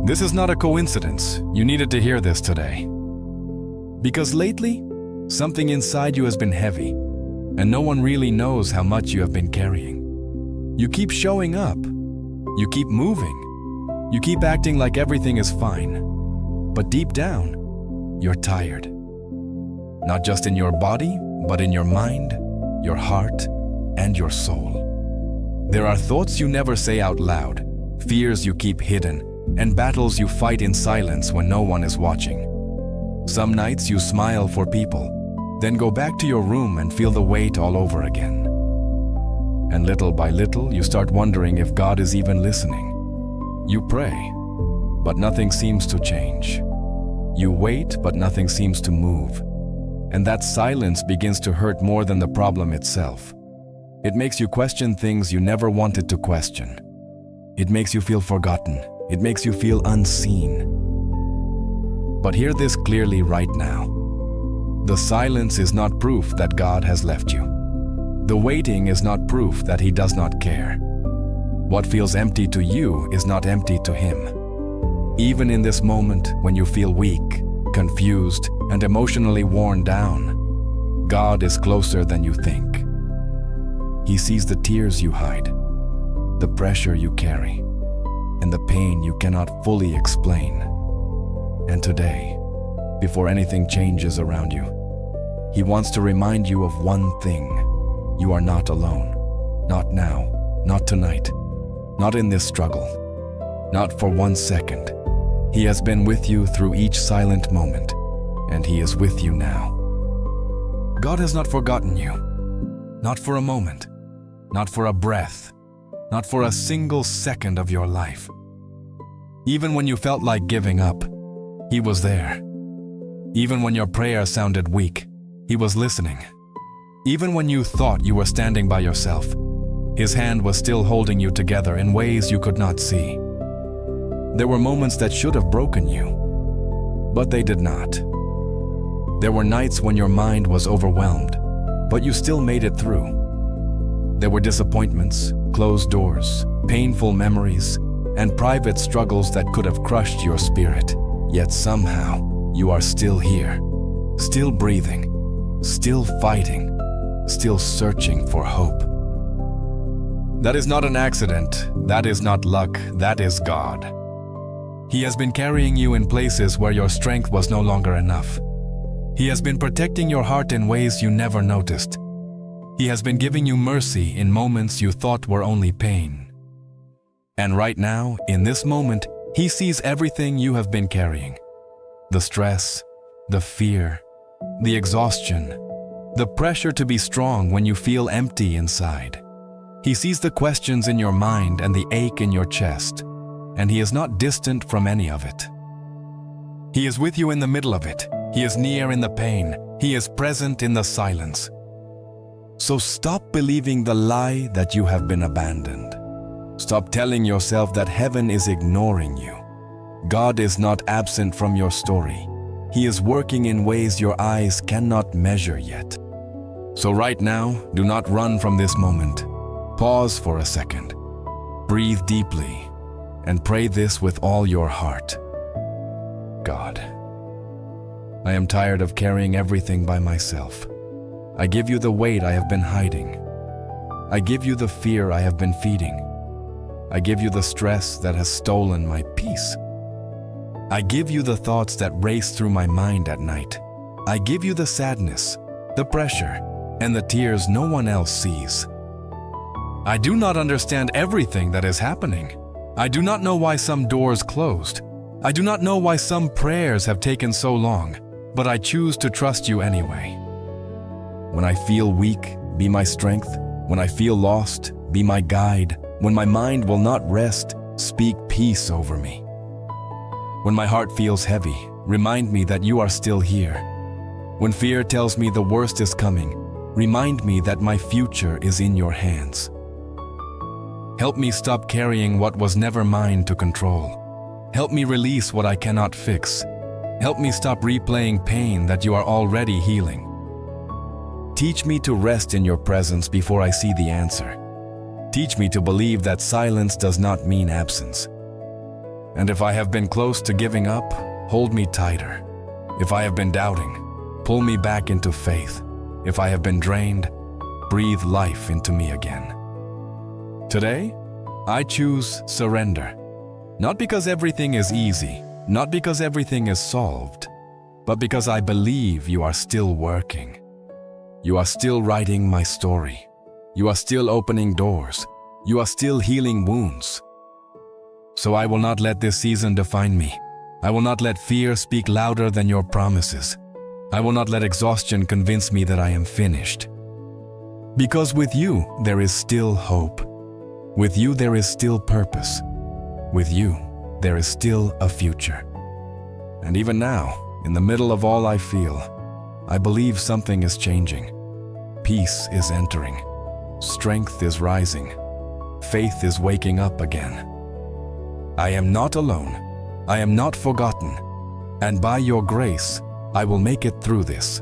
This is not a coincidence. You needed to hear this today. Because lately, something inside you has been heavy, and no one really knows how much you have been carrying. You keep showing up. You keep moving. You keep acting like everything is fine. But deep down, you're tired. Not just in your body, but in your mind, your heart, and your soul. There are thoughts you never say out loud, fears you keep hidden, and battles you fight in silence when no one is watching. Some nights you smile for people, then go back to your room and feel the weight all over again. And little by little, you start wondering if God is even listening. You pray, but nothing seems to change. You wait, but nothing seems to move. And that silence begins to hurt more than the problem itself. It makes you question things you never wanted to question. It makes you feel forgotten. It makes you feel unseen. But hear this clearly right now. The silence is not proof that God has left you. The waiting is not proof that He does not care. What feels empty to you is not empty to Him. Even in this moment when you feel weak, confused, and emotionally worn down, God is closer than you think. He sees the tears you hide, the pressure you carry, and the pain you cannot fully explain. And today, before anything changes around you, He wants to remind you of one thing. You are not alone. Not now, not tonight, not in this struggle, not for 1 second. He has been with you through each silent moment, and He is with you now. God has not forgotten you. Not for a moment, not for a breath, not for a single second of your life. Even when you felt like giving up, He was there. Even when your prayer sounded weak, He was listening. Even when you thought you were standing by yourself, His hand was still holding you together in ways you could not see. There were moments that should have broken you, but they did not. There were nights when your mind was overwhelmed, but you still made it through. There were disappointments, closed doors, painful memories, and private struggles that could have crushed your spirit. Yet somehow, you are still here, still breathing, still fighting, still searching for hope. That is not an accident. That is not luck. That is God. He has been carrying you in places where your strength was no longer enough. He has been protecting your heart in ways you never noticed. He has been giving you mercy in moments you thought were only pain. And right now, in this moment, He sees everything you have been carrying. The stress, the fear, the exhaustion, the pressure to be strong when you feel empty inside. He sees the questions in your mind and the ache in your chest, and He is not distant from any of it. He is with you in the middle of it. He is near in the pain. He is present in the silence. So stop believing the lie that you have been abandoned. Stop telling yourself that heaven is ignoring you. God is not absent from your story. He is working in ways your eyes cannot measure yet. So right now, do not run from this moment. Pause for a second. Breathe deeply and pray this with all your heart. God, I am tired of carrying everything by myself. I give you the weight I have been hiding. I give you the fear I have been feeding. I give you the stress that has stolen my peace. I give you the thoughts that race through my mind at night. I give you the sadness, the pressure, and the tears no one else sees. I do not understand everything that is happening. I do not know why some doors closed. I do not know why some prayers have taken so long, but I choose to trust you anyway. When I feel weak, be my strength. When I feel lost, be my guide. When my mind will not rest, speak peace over me. When my heart feels heavy, remind me that you are still here. When fear tells me the worst is coming, remind me that my future is in your hands. Help me stop carrying what was never mine to control. Help me release what I cannot fix. Help me stop replaying pain that you are already healing. Teach me to rest in your presence before I see the answer. Teach me to believe that silence does not mean absence. And if I have been close to giving up, hold me tighter. If I have been doubting, pull me back into faith. If I have been drained, breathe life into me again. Today, I choose surrender. Not because everything is easy, not because everything is solved, but because I believe you are still working. You are still writing my story. You are still opening doors. You are still healing wounds. So I will not let this season define me. I will not let fear speak louder than your promises. I will not let exhaustion convince me that I am finished. Because with you, there is still hope. With you, there is still purpose. With you, there is still a future. And even now, in the middle of all I feel, I believe something is changing. Peace is entering. Strength is rising. Faith is waking up again. I am not alone. I am not forgotten. And by your grace, I will make it through this.